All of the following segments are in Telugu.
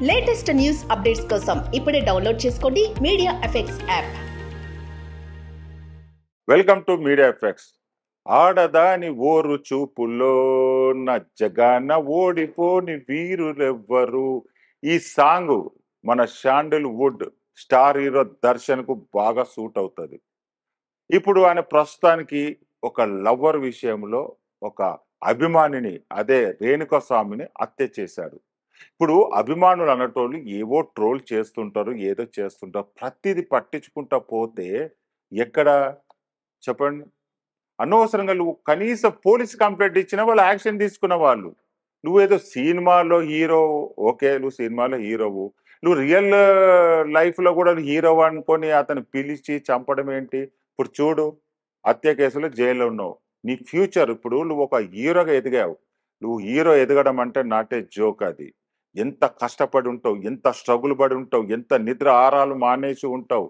లేటెస్ట్ న్యూస్ అప్డేట్స్ కోసం ఇప్పుడే డౌన్లోడ్ చేసుకోండి media effects app. Welcome to media effects. ఆడదాని ఓరు చూపుల్లో జగాన ఓడిపోని వీరులెవ్వరు. ఈ సాంగ్ మన శాండిల్వుడ్ స్టార్ హీరో దర్శన్ కు బాగా సూట్ అవుతుంది. ఇప్పుడు ఆయన ప్రస్తుతానికి ఒక లవ్వర్ విషయంలో ఒక అభిమానిని, అదే రేణుకా స్వామిని హత్య చేశాడు. ఇప్పుడు అభిమానులు అన్నటోళ్ళు ఏవో ట్రోల్ చేస్తుంటారు, ఏదో చేస్తుంటారు. ప్రతిది పట్టించుకుంటా పోతే ఎక్కడ చెప్పండి? అనవసరంగా నువ్వు కనీసం పోలీస్ కంప్లైంట్ ఇచ్చినా వాళ్ళు యాక్షన్ తీసుకున్న వాళ్ళు. నువ్వేదో సినిమాలో హీరో, ఓకే, నువ్వు సినిమాలో హీరోవు. నువ్వు రియల్ లైఫ్లో కూడా హీరో అనుకొని అతను పిలిచి చంపడం ఏంటి? ఇప్పుడు చూడు, హత్య కేసులో జైల్లో ఉన్నావు. నీ ఫ్యూచర్, ఇప్పుడు నువ్వు ఒక హీరోగా ఎదిగావు. నువ్వు హీరో ఎదగడం అంటే నాట్ ఏ జోక్. అది ఎంత కష్టపడి ఉంటావు, ఎంత స్ట్రగుల్ పడి ఉంటావు, ఎంత నిద్ర ఆహారాలు మానేసి ఉంటావు,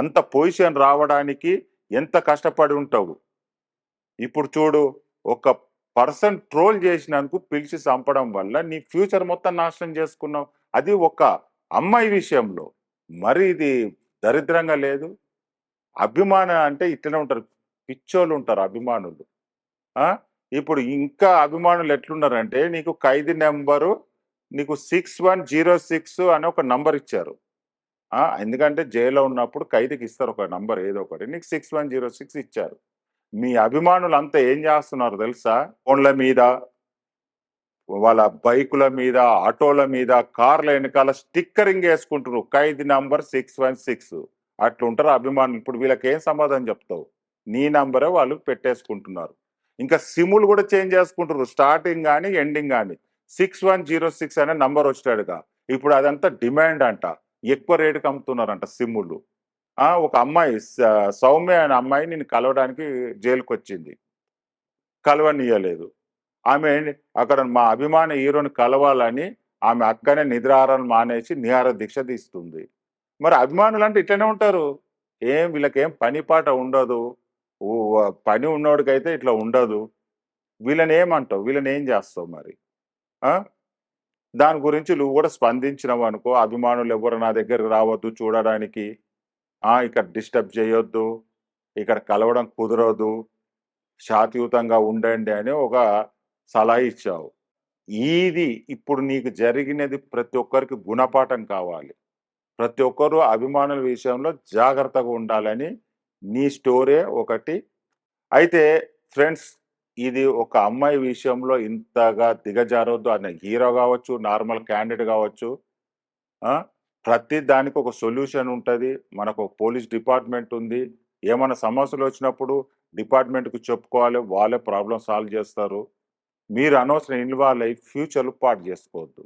అంత పొజిషన్ రావడానికి ఎంత కష్టపడి ఉంటావు. ఇప్పుడు చూడు, ఒక పర్సన్ ట్రోల్ చేసినందుకు పిలిచి చంపడం వల్ల నీ ఫ్యూచర్ మొత్తం నాశనం చేసుకున్నావు. అది ఒక అమ్మాయి విషయంలో. మరి ఇది దరిద్రంగా లేదు? అభిమానం అంటే ఇట్లనే ఉంటారు, పిచ్చోళ్ళు ఉంటారు అభిమానులు. ఇప్పుడు ఇంకా అభిమానులు ఎట్లున్నారంటే, నీకు ఖైదీ నెంబరు, నీకు 6106 అని ఒక నంబర్ ఇచ్చారు. ఎందుకంటే జైల్లో ఉన్నప్పుడు ఖైదీకి ఇస్తారు ఒక నంబర్, ఏదో ఒకటి. నీకు 6106 ఇచ్చారు. మీ అభిమానులు అంతా ఏం చేస్తున్నారు తెలుసా? ఫోన్ల మీద, వాళ్ళ బైకుల మీద, ఆటోల మీద, కార్ల వెనకాల స్టిక్కరింగ్ వేసుకుంటారు, ఖైదీ నంబర్ 616. అట్లుంటారు అభిమానులు. ఇప్పుడు వీళ్ళకి ఏం సమాధానం చెప్తావు? నీ నంబరే వాళ్ళు పెట్టేసుకుంటున్నారు. ఇంకా సిమ్ములు కూడా చేంజ్ చేసుకుంటారు, స్టార్టింగ్ కానీ ఎండింగ్ కానీ. 6106 అనే నంబర్ వచ్చాడుగా, ఇప్పుడు అదంతా డిమాండ్ అంట, ఎక్కువ రేటుకి అమ్ముతున్నారంట సిమ్ములు. ఒక అమ్మాయి సౌమ్య అనే అమ్మాయి నేను కలవడానికి జైలుకి వచ్చింది, కలవనీయలేదు. ఆమె అక్కడ మా అభిమాన హీరోని కలవాలని ఆమె అక్కనే నిద్రాహారాలు మానేసి నిహార దీక్ష తీస్తుంది. మరి అభిమానులు అంటే ఇట్లనే ఉంటారు. వీళ్ళకేం పని పాట ఉండదు. పని ఉన్నోడికైతే ఇట్లా ఉండదు. వీళ్ళని ఏమంటావు? వీళ్ళని ఏం చేస్తావు మరి? దాని గురించి నువ్వు కూడా స్పందించినవు అనుకో, అభిమానులు ఎవరు నా దగ్గరకు రావద్దు చూడడానికి, ఇక్కడ డిస్టర్బ్ చేయొద్దు, ఇక్కడ కలవడం కుదరదు, శాంతియుతంగా ఉండండి అని ఒక సలహా ఇచ్చావు. ఇది ఇప్పుడు నీకు జరిగినది ప్రతి ఒక్కరికి గుణపాఠం కావాలి. ప్రతి ఒక్కరు అభిమానుల విషయంలో జాగ్రత్తగా ఉండాలని నీ స్టోరీ ఒకటి. అయితే ఫ్రెండ్స్, ఇది ఒక అమ్మాయి విషయంలో ఇంతగా దిగజారొద్దు. అని హీరో కావచ్చు, నార్మల్ క్యాండిడేట్ కావచ్చు, ప్రతి దానికి ఒక సొల్యూషన్ ఉంటుంది. మనకు పోలీస్ డిపార్ట్మెంట్ ఉంది. ఏమైనా సమస్యలు వచ్చినప్పుడు డిపార్ట్మెంట్కు చెప్పుకోవాలి, వాళ్ళే ప్రాబ్లం సాల్వ్ చేస్తారు. మీరు అనవసరం ఇన్వాల్వ్ అయ్యి ఫ్యూచర్లు పాటు చేసుకోవద్దు.